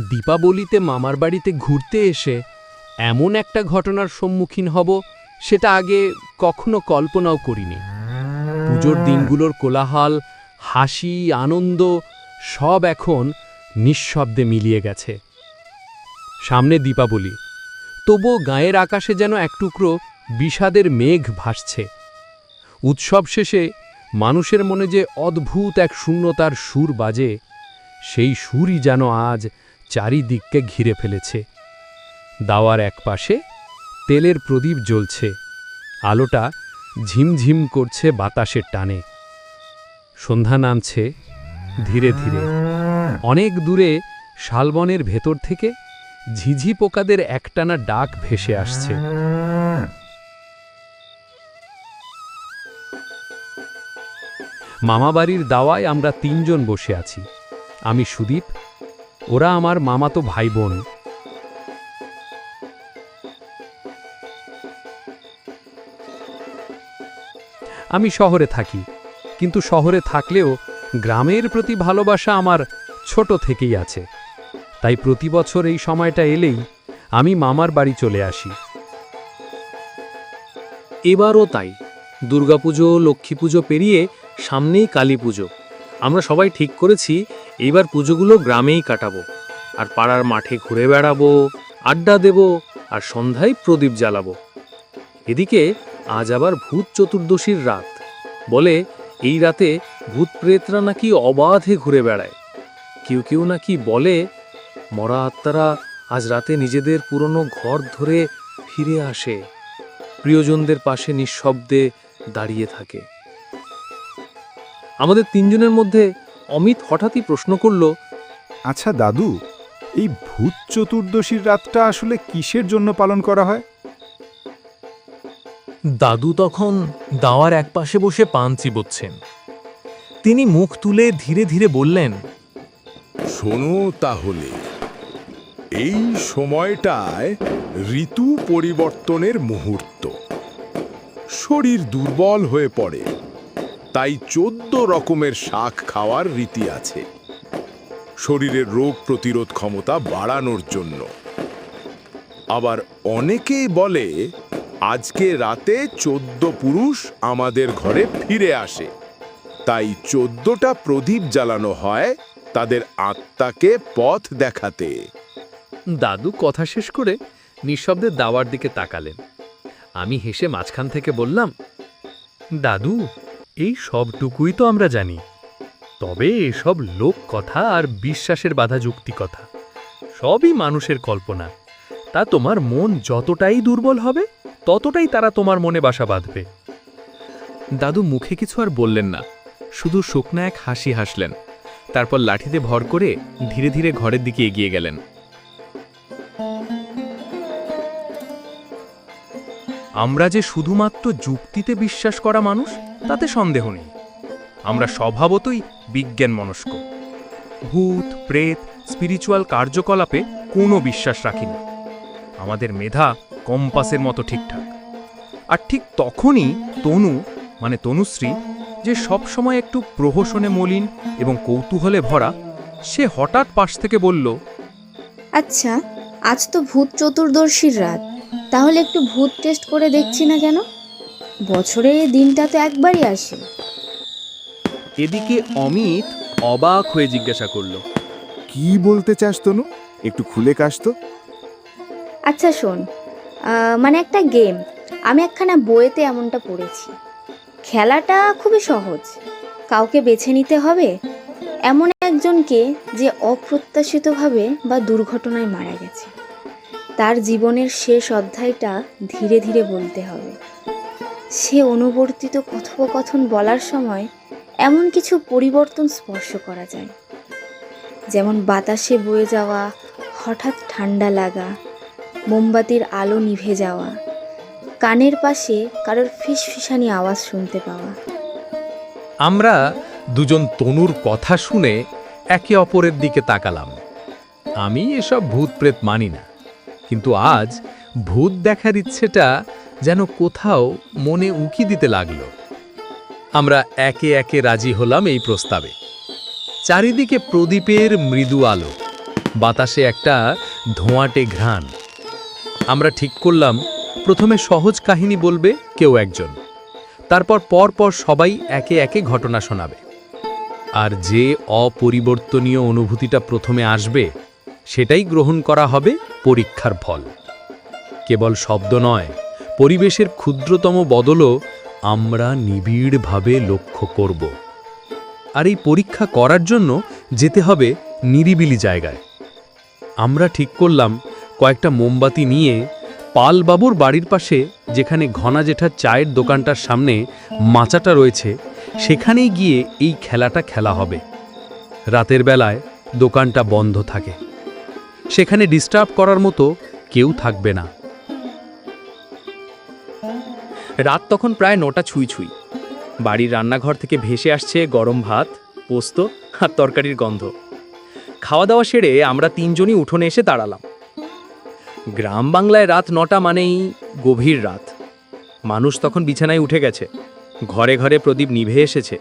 দীপাবলিতে মামার বাড়িতে ঘুরতে এসে এমন একটা ঘটনার সম্মুখীন হব সেটা আগে কখনো কল্পনাও করিনি। পুজোর দিনগুলোর কোলাহল, হাসি, আনন্দ সব এখন নিঃশব্দে মিলিয়ে গেছে। সামনে দীপাবলি, তবুও গায়ের আকাশে যেন এক টুকরো বিষাদের মেঘ ভাসছে। উৎসব শেষে মানুষের মনে যে অদ্ভুত এক শূন্যতার সুর বাজে, সেই সুরই যেন আজ চারিদিককে ঘিরে ফেলেছে। দাওয়ার একপাশে তেলের প্রদীপ জ্বলছে, আলোটা ঝিমঝিম করছে বাতাসের টানে। সন্ধ্যা নামছে ধীরে ধীরে। অনেক দূরে শালবনের ভেতর থেকে ঝিঝি পোকাদের একটানা ডাক ভেসে আসছে। মামাবাড়ির দাওয়ায় আমরা তিনজন বসে আছি। আমি সুদীপ, ওরা আমার মামাতো ভাই বোন। আমি শহরে থাকি, কিন্তু শহরে থাকলেও গ্রামের প্রতি ভালোবাসা আমার ছোট থেকেই আছে। তাই প্রতি বছর এই সময়টা এলেই আমি মামার বাড়ি চলে আসি। এবারও তাই। দুর্গাপুজো, লক্ষ্মী পুজো পেরিয়ে সামনেই কালী পুজো। আমরা সবাই ঠিক করেছি এইবার পুজোগুলো গ্রামেই কাটাবো, আর পাড়ার মাঠে ঘুরে বেড়াবো, আড্ডা দেব, আর সন্ধ্যায় প্রদীপ জ্বালাবো। এদিকে আজ আবার ভূত চতুর্দশীর রাত। বলে এই রাতে ভূত প্রেতরা নাকি অবাধে ঘুরে বেড়ায়। কেউ কেউ নাকি বলে মরা আত্মারা আজ রাতে নিজেদের পুরনো ঘর ধরে ফিরে আসে, প্রিয়জনদের পাশে নিঃশব্দে দাঁড়িয়ে থাকে। আমাদের তিনজনের মধ্যে অমিত হঠাৎই প্রশ্ন করল, আচ্ছা দাদু, এই ভূত চতুর্দশীর রাতটা আসলে কিসের জন্য পালন করা হয়? দাদু তখন দাওয়ার একপাশে বসে পান চিবোচ্ছেন। তিনি মুখ তুলে ধীরে ধীরে বললেন, শোনো তাহলে, এই সময়টায় ঋতু পরিবর্তনের মুহূর্ত। শরীর দুর্বল হয়ে পড়ে, তাই 14 রকমের শাক খাওয়ার রীতি আছে শরীরের রোগ প্রতিরোধ ক্ষমতা বাড়ানোর জন্য। আবার অনেকেই বলে আজকে রাতে 14 পুরুষ আমাদের ঘরে ফিরে আসে, তাই 14টা প্রদীপ জ্বালানো হয় তাদের আত্মাকে পথ দেখাতে। দাদু কথা শেষ করে নিঃশব্দে দাওয়ার দিকে তাকালেন। আমি হেসে মাঝখান থেকে বললাম, দাদু, এই সবটুকুই তো আমরা জানি, তবে এসব লোক কথা আর বিশ্বাসের বাধা যুক্তি কথা সবই মানুষের কল্পনা। তা তোমার মন যতটাই দুর্বল হবে ততটাই তারা তোমার মনে বাসা বাঁধবে। দাদু মুখে কিছু আর বললেন না, শুধু শুকনা এক হাসি হাসলেন। তারপর লাঠিতে ভর করে ধীরে ধীরে ঘরের দিকে এগিয়ে গেলেন। আমরা যে শুধুমাত্র যুক্তিতে বিশ্বাস করা মানুষ তাতে সন্দেহ নেই। আমরা স্বভাবতই বিজ্ঞান মনস্ক। ভূত, প্রেত, স্পিরিচুয়াল কার্যকলাপে কোনো বিশ্বাস রাখি না। আমাদের মেধা কম্পাসের মতো ঠিকঠাক। আর ঠিক তখনই তনুশ্রী, যে সবসময় একটু প্রহসনে মলিন এবং কৌতূহলে ভরা, সে হঠাৎ পাশ থেকে বলল, আচ্ছা, আজ তো ভূত চতুর্দশীর রাত, তাহলে একটু ভূত টেস্ট করে দেখছি না কেন? বছরে এই দিনটা তো একবারই আসে। এদিকে অমিত অবাক হয়ে জিজ্ঞাসা করল, কি বলতে চাস তনু? একটু খুলে কাস তো। আচ্ছা শোন, মানে একটা গেম আমি একখানা বইয়েতে এমনটা পড়েছি। খেলাটা খুবই সহজ। কাউকে বেছে নিতে হবে, এমন একজনকে যে অপ্রত্যাশিতভাবে বা দুর্ঘটনায় মারা গেছে। তার জীবনের শেষ অধ্যায়টা ধীরে ধীরে বলতে হবে। সে অনুবর্তিত কথোপকথন বলার সময় এমন কিছু পরিবর্তন স্পর্শ করা যায়, যেমন বাতাসে বয়ে যাওয়া হঠাৎ ঠান্ডা লাগা, মোমবাতির আলো নিভে যাওয়া, কানের পাশে কারোর ফিসফিসানি আওয়াজ শুনতে পাওয়া। আমরা দুজন তনুর কথা শুনে একে অপরের দিকে তাকালাম। আমি এসব ভূত প্রেত মানি না, কিন্তু আজ ভূত দেখার ইচ্ছেটা যেন কোথাও মনে উকি দিতে লাগলো। আমরা একে একে রাজি হলাম এই প্রস্তাবে। চারিদিকে প্রদীপের মৃদু আলো, বাতাসে একটা ধোঁয়াটে ঘ্রাণ। আমরা ঠিক করলাম প্রথমে সহজ কাহিনী বলবে কেউ একজন, তারপর পরপর সবাই একে একে ঘটনা শোনাবে। আর যে অপরিবর্তনীয় অনুভূতিটা প্রথমে আসবে সেটাই গ্রহণ করা হবে পরীক্ষার ফল। কেবল শব্দ নয়, পরিবেশের ক্ষুদ্রতম বদলও আমরা নিবিড়ভাবে লক্ষ্য করব। আর এই পরীক্ষা করার জন্য যেতে হবে নিরিবিলি জায়গায়। আমরা ঠিক করলাম কয়েকটা মোমবাতি নিয়ে পালবাবুর বাড়ির পাশে, যেখানে ঘনা জেঠার চায়ের দোকানটার সামনে মাচাটা রয়েছে, সেখানেই গিয়ে এই খেলাটা খেলা হবে। রাতের বেলায় দোকানটা বন্ধ থাকে, সেখানে ডিস্টার্ব করার মতো কেউ থাকবে না। রাত তখন প্রায় 9টা ছুঁই ছুঁই। বাড়ির রান্নাঘর থেকে ভেসে আসছে গরম ভাত, পোস্ত আর তরকারির গন্ধ। খাওয়া দাওয়া সেরে আমরা 3 জনই উঠোনে এসে দাঁড়ালাম। গ্রাম বাংলায় রাত 9টা মানেই গভীর রাত। মানুষ তখন বিছানায় উঠে গেছে, ঘরে ঘরে প্রদীপ নিভে এসেছে।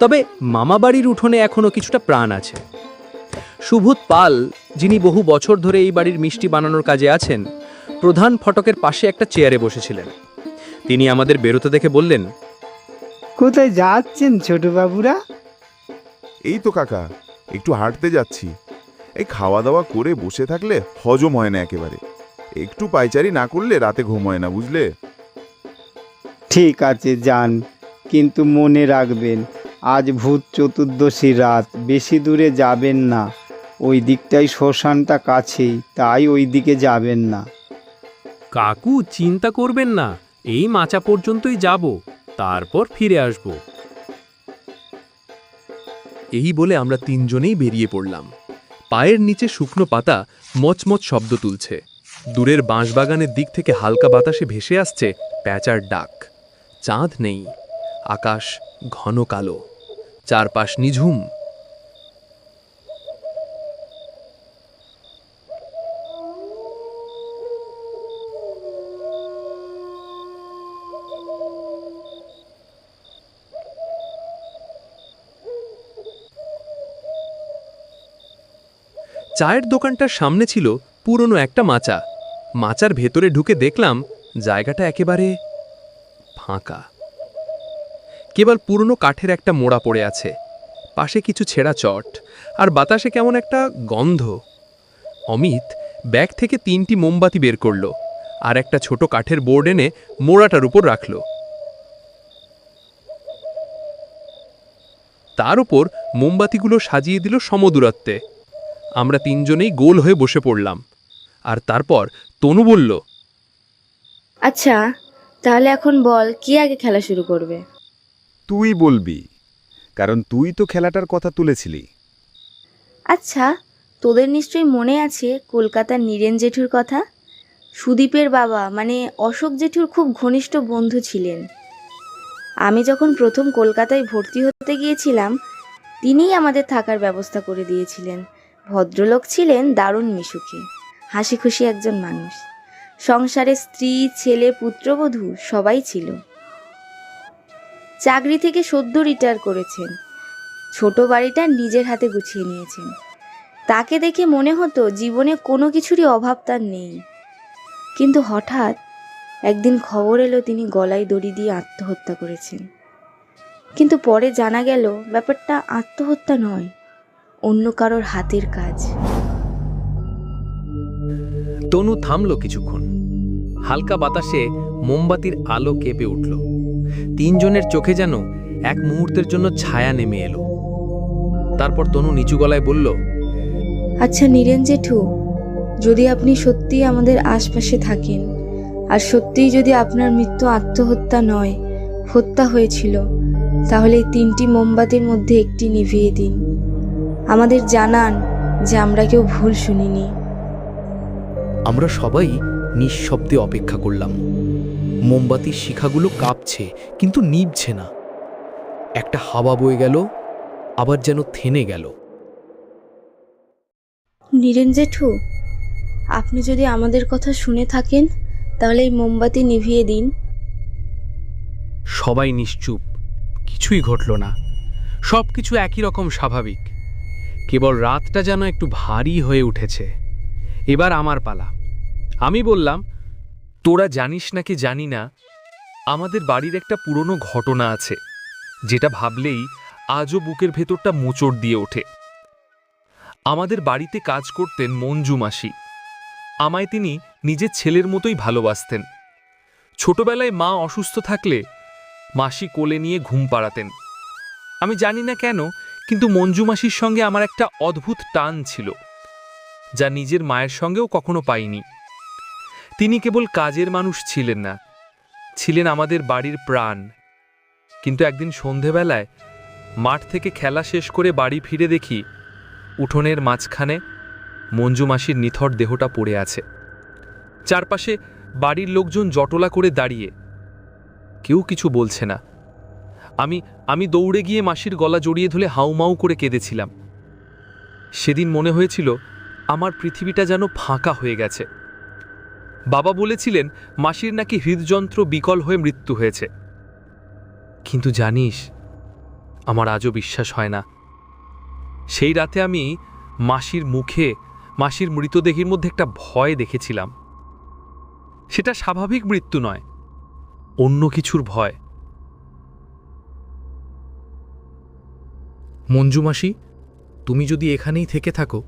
তবে মামাবাড়ির উঠোনে এখনও কিছুটা প্রাণ আছে। সুবোধ পাল, যিনি বহু বছর ধরে এই বাড়ির মিষ্টি বানানোর কাজে আছেন, প্রধান ফটকের পাশে একটা চেয়ারে বসেছিলেন। তিনি আমাদের বেরোতে দেখে বললেন, কোথায় যাচ্ছেন ছোট বাবুরা? এই তো কাকা, একটু হাঁটতে যাচ্ছি। এই খাওয়া দাওয়া করে বসে থাকলে হজম হয় না একেবারে। একটু পায়চারি না করলে রাতে ঘুম হয় না, বুঝলে? ঠিক আছে, যান, কিন্তু মনে রাখবেন আজ ভূত চতুর্দশী রাত, বেশি দূরে যাবেন না। ওই দিকটাই শ্মশানটা কাছেই, তাই ওই দিকে যাবেন না। কাকু চিন্তা করবেন না, এই মাচা পর্যন্তই যাব, তারপর ফিরে আসব। এই বলে আমরা 3 জনেই বেরিয়ে পড়লাম। পায়ের নিচে শুকনো পাতা মচমচ শব্দ তুলছে। দূরের বাঁশবাগানের দিক থেকে হালকা বাতাসে ভেসে আসছে প্যাঁচার ডাক। চাঁদ নেই, আকাশ ঘন কালো, চারপাশ নিঝুম। চায়ের দোকানটার সামনে ছিল পুরনো একটা মাচা। মাচার ভেতরে ঢুকে দেখলাম জায়গাটা একেবারে ফাঁকা। কেবল পুরনো কাঠের একটা মোড়া পড়ে আছে, পাশে কিছু ছেঁড়া চট, আর বাতাসে কেমন একটা গন্ধ। অমিত ব্যাগ থেকে 3টি মোমবাতি বের করল, আর একটা ছোট কাঠের বোর্ড এনে মোড়াটার উপর রাখল। তার উপর মোমবাতিগুলো সাজিয়ে দিল সমদূরত্বে। আমরা 3 জনেই গোল হয়ে বসে পড়লাম। আর তারপর তনু বলল, আচ্ছা, তাহলে এখন বল, কি আগে খেলা শুরু করবে? তুই বলবি, কারণ তুই তো খেলাটার কথা তুলেছিলি। আচ্ছা, তোদের নিশ্চয়ই মনে আছে কলকাতার নীরেন জেঠুর কথা? সুদীপের বাবা মানে অশোক জেঠুর খুব ঘনিষ্ঠ বন্ধু ছিলেন। আমি যখন প্রথম কলকাতায় ভর্তি হতে গিয়েছিলাম, তিনিই আমাদের থাকার ব্যবস্থা করে দিয়েছিলেন। ভদ্রলোক ছিলেন, দারুণ মিশুকে, হাসি খুশি একজন মানুষ। সংসারে স্ত্রী, ছেলে, পুত্রবধূ সবাই ছিল। চাকরি থেকে সদ্য রিটায়ার করেছেন, ছোট বাড়িটা নিজের হাতে গুছিয়ে নিয়েছেন। তাকে দেখে মনে হতো জীবনে কোনো কিছুরই অভাব তার নেই। কিন্তু হঠাৎ একদিন খবর এলো তিনি গলায় দড়ি দিয়ে আত্মহত্যা করেছেন। কিন্তু পরে জানা গেল ব্যাপারটা আত্মহত্যা নয়, অন্য কারোর হাতের কাজ। তনু থামল কিছুক্ষণ। হালকা বাতাসে মোমবাতির আলো কেঁপে উঠল। 3 জনের চোখে যেন এক মুহূর্তের জন্য ছায়া নেমে এলো। তারপর তনু নিচু গলায় বলল, আচ্ছা নীরেন জেঠু, যদি আপনি সত্যিই আমাদের আশপাশে থাকেন, আর সত্যিই যদি আপনার মৃত্যু আত্মহত্যা নয়, হত্যা হয়েছিল, তাহলে এই 3টি মোমবাতির মধ্যে একটি নিভিয়ে দিন। আমাদের জানান যে আমরা কেউ ভুল শুনিনি। আমরা সবাই নিঃশব্দে অপেক্ষা করলাম। মোমবাতির শিখাগুলো কাঁপছে, কিন্তু নিভছে না। একটা হাওয়া বয়ে গেল, আবার যেন থেমে গেল। নীরেন জেঠু, আপনি যদি আমাদের কথা শুনে থাকেন, তাহলে এই মোমবাতি নিভিয়ে দিন। সবাই নিশ্চুপ, কিছুই ঘটল না। সব কিছু একই রকম স্বাভাবিক। কেবল রাতটা যেন একটু ভারী হয়ে উঠেছে। এবার আমার পালা। আমি বললাম, তোরা জানিস নাকি জানি না, আমাদের বাড়ির একটা পুরনো ঘটনা আছে, যেটা ভাবলেই আজও বুকের ভেতরটা মোচড় দিয়ে ওঠে। আমাদের বাড়িতে কাজ করতেন মঞ্জু মাসি। আমায় তিনি নিজের ছেলের মতোই ভালোবাসতেন। ছোটবেলায় মা অসুস্থ থাকলে মাসি কোলে নিয়ে ঘুম পাড়াতেন। আমি জানি না কেন, কিন্তু মঞ্জু মাসির সঙ্গে আমার একটা অদ্ভুত টান ছিল, যা নিজের মায়ের সঙ্গেও কখনো পাইনি। তিনি কেবল কাজের মানুষ ছিলেন না, ছিলেন আমাদের বাড়ির প্রাণ। কিন্তু একদিন সন্ধেবেলায় মাঠ থেকে খেলা শেষ করে বাড়ি ফিরে দেখি উঠোনের মাঝখানে মঞ্জু মাসির নিথর দেহটা পড়ে আছে। চারপাশে বাড়ির লোকজন জটলা করে দাঁড়িয়ে, কেউ কিছু বলছে না। আমি দৌড়ে গিয়ে মাসির গলা জড়িয়ে ধরে হাউমাউ করে কেঁদেছিলাম। সেদিন মনে হয়েছিল আমার পৃথিবীটা যেন ফাঁকা হয়ে গেছে। বাবা বলেছিলেন মাসির নাকি হৃদযন্ত্র বিকল হয়ে মৃত্যু হয়েছে। কিন্তু জানিস, আমার আজও বিশ্বাস হয় না। সেই রাতে আমি মাসির মুখে, মাসির মৃতদেহের মধ্যে একটা ভয় দেখেছিলাম। সেটা স্বাভাবিক মৃত্যু নয়, অন্য কিছুর ভয়। মঞ্জু মাসি, তুমি যদি এখানেই থেকে থাকো,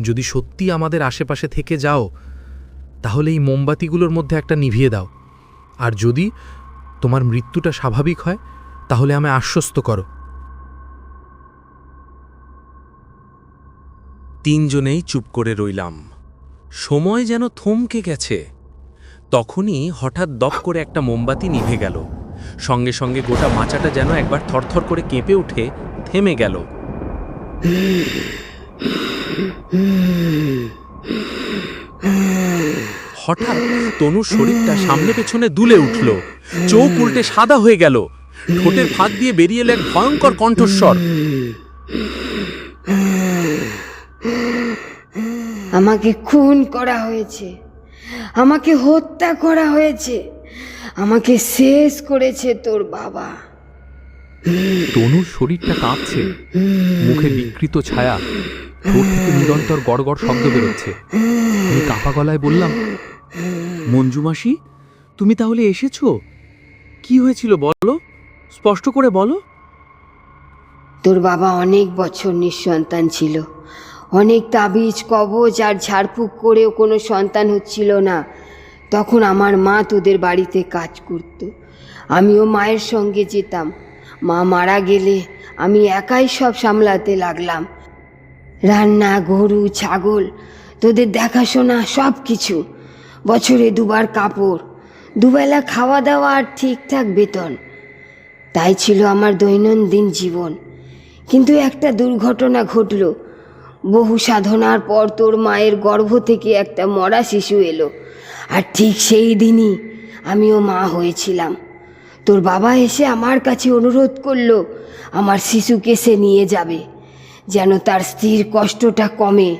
যদি সত্যি আমাদের আশেপাশে থেকে যাও, তাহলে এই মোমবাতিগুলোর মধ্যে একটা নিভিয়ে দাও। আর যদি তোমার মৃত্যুটা স্বাভাবিক হয়, তাহলে আমায় আশ্বস্ত করো। তিনজনেই চুপ করে রইলাম। সময় যেন থমকে গেছে। তখনই হঠাৎ দপ করে একটা মোমবাতি নিভে গেল। সঙ্গে সঙ্গে গোটা মাচাটা যেন একবার থরথর করে কেঁপে উঠে থেমে গেল। হঠাৎ তনুর শরীরটা সামনে পেছনে দুলে উঠল, চোখ উল্টে সাদা হয়ে গেল, ঠোঁটের ফাঁক দিয়ে বেরিয়ে এলো এক ভয়ঙ্কর কণ্ঠস্বর। আমাকে খুন করা হয়েছে, আমাকে হত্যা করা হয়েছে, আমাকে শেষ করেছে তোর বাবা। তনুর শরীরটা কাঁপছে, মুখে বিকৃত ছায়া, ঠোঁট থেকে নিরন্তর গড়গড় শব্দ বেরোচ্ছে। আমি কাঁপা গলায় বললাম, মঞ্জু মাসি, তুমি তাহলে এসেছো? কি হয়েছিল বলো, স্পষ্ট করে বলো। তোর বাবা অনেক বছর নিঃসন্তান ছিল। অনেক তাবিজ কবজ আর ঝাড়ফুঁক করেও কোনো সন্তান হচ্ছিল না। তখন আমার মা তোদের বাড়িতে কাজ করত, আমিও মায়ের সঙ্গে যেতাম। মা মারা গেলে আমি একাই সব সামলাতে লাগলাম, রান্না, গরু, ছাগল, তোদের দেখাশোনা, সব কিছু। বছরে দুবার কাপড়, দুবেলা খাওয়া দাওয়া আর ঠিকঠাক বেতন। তাই ছিল আমার দৈনন্দিন জীবন। কিন্তু একটা দুর্ঘটনা ঘটল। বহু সাধনার পর তোর মায়ের গর্ভ থেকে একটা মরা শিশু এলো, আর ঠিক সেই দিনই আমিও মা হয়েছিলাম। তোর বাবা এসে আমার কাছে অনুরোধ করলো আমার শিশুকে সে নিয়ে যাবে, যেন তার স্ত্রীর কষ্টটা কমে।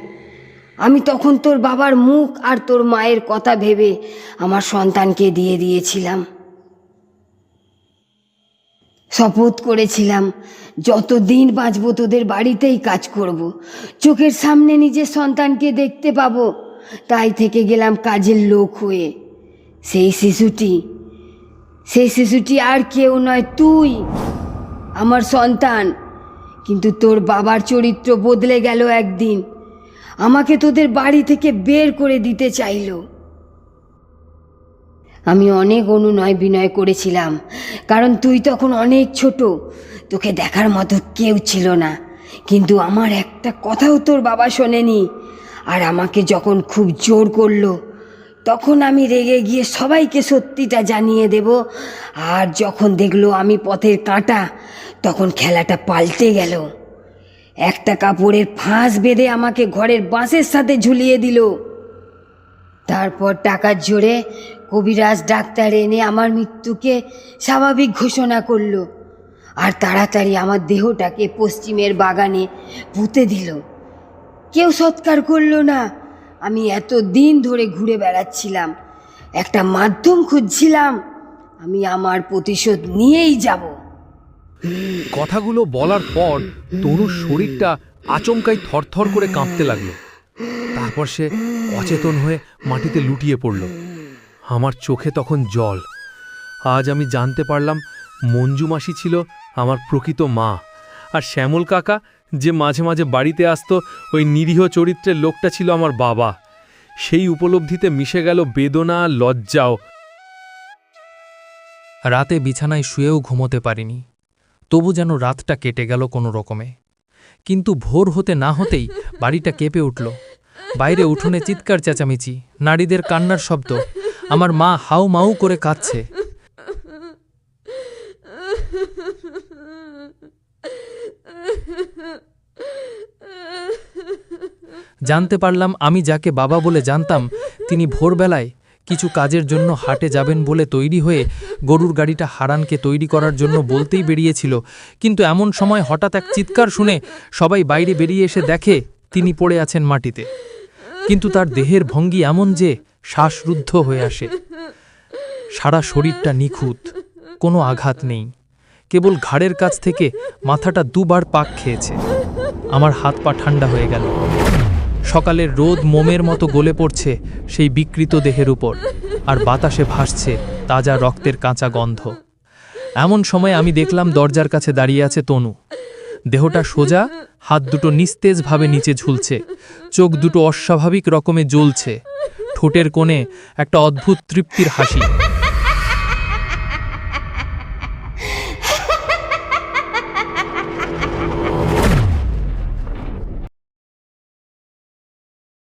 আমি তখন তোর বাবার মুখ আর তোর মায়ের কথা ভেবে আমার সন্তানকে দিয়ে দিয়েছিলাম। শপথ করেছিলাম যতদিন বাঁচব তোদের বাড়িতেই কাজ করব, চোখের সামনে নিজের সন্তানকে দেখতে পাবো। তাই থেকে গেলাম কাজের লোক হয়ে। সেই শিশুটি আর কেউ নয়, তুই, আমার সন্তান। কিন্তু তোর বাবার চরিত্র বদলে গেল একদিন। আমাকে তোদের বাড়ি থেকে বের করে দিতে চাইল। আমি অনেক অনুনয় বিনয় করেছিলাম, কারণ তুই তখন অনেক ছোট, তোকে দেখার মতো কেউ ছিল না। কিন্তু আমার একটা কথাও তোর বাবা শোনেনি। আর আমাকে যখন খুব জোর করলো, তখন আমি রেগে গিয়ে সবাইকে সত্যিটা জানিয়ে দেব। আর যখন দেখলো আমি পথের কাঁটা, তখন খেলাটা পাল্টে গেল। একটা কাপড়ের ফাঁস বেঁধে আমাকে ঘরের বাঁশের সাথে ঝুলিয়ে দিল। তারপর টাকার জোরে কবিরাজ ডাক্তার এনে আমার মৃত্যুকে স্বাভাবিক ঘোষণা করলো, আর তাড়াতাড়ি আমার দেহটাকে পশ্চিমের বাগানে পুঁতে দিল। কেউ সৎকার করলো না। আমি এত দিন ধরে ঘুরে বেড়াচ্ছিলাম, একটা মাধ্যম খুঁজছিলাম। আমি আমার প্রতিশোধ নিয়েই যাব। কথাগুলো বলার পর তনুর শরীরটা আচমকাই থরথর করে কাঁপতে লাগলো। তারপর সে অচেতন হয়ে মাটিতে লুটিয়ে পড়ল। আমার চোখে তখন জল। আজ আমি জানতে পারলাম মঞ্জু মাসি ছিল আমার প্রকৃত মা, আর শ্যামল কাকা যে মাঝে মাঝে বাড়িতে আসতো, ওই নিরীহ চরিত্রের লোকটা ছিল আমার বাবা। সেই উপলব্ধিতে মিশে গেল বেদনা, লজ্জাও। রাতে বিছানায় শুয়েও ঘুমোতে পারিনি। তবু যেন রাতটা কেটে গেল কোনো রকমে। কিন্তু ভোর হতে না হতেই বাড়িটা কেঁপে উঠল। বাইরে উঠোনে চিৎকার চেঁচামেচি, নারীদের কান্নার শব্দ। আমার মা হাউ মাউ করে কাঁদছে। জানতে পারলাম আমি যাকে বাবা বলে জানতাম তিনি ভোরবেলায় কিছু কাজের জন্য হাটে যাবেন বলে তৈরি হয়ে গরুর গাড়িটা হারানকে তৈরি করার জন্য বলতেই বেরিয়েছিল। কিন্তু এমন সময় হঠাৎ এক চিৎকার শুনে সবাই বাইরে বেরিয়ে এসে দেখে তিনি পড়ে আছেন মাটিতে। কিন্তু তার দেহের ভঙ্গি এমন যে শ্বাসরুদ্ধ হয়ে আসে। সারা শরীরটা নিখুঁত, কোনো আঘাত নেই, কেবল ঘাড়ের কাছ থেকে মাথাটা দুবার পাক খেয়েছে। আমার হাত পা ঠান্ডা হয়ে গেল। সকালের রোদ মোমের মতো গলে পড়ছে সেই বিকৃত দেহের উপর, আর বাতাসে ভাসছে তাজা রক্তের কাঁচা গন্ধ। এমন সময় আমি দেখলাম দরজার কাছে দাঁড়িয়ে আছে তনু। দেহটা সোজা, হাত দুটো নিস্তেজভাবে নিচে ঝুলছে, চোখ দুটো অস্বাভাবিক রকমে জ্বলছে, ঠোঁটের কোণে একটা অদ্ভুত তৃপ্তির হাসি।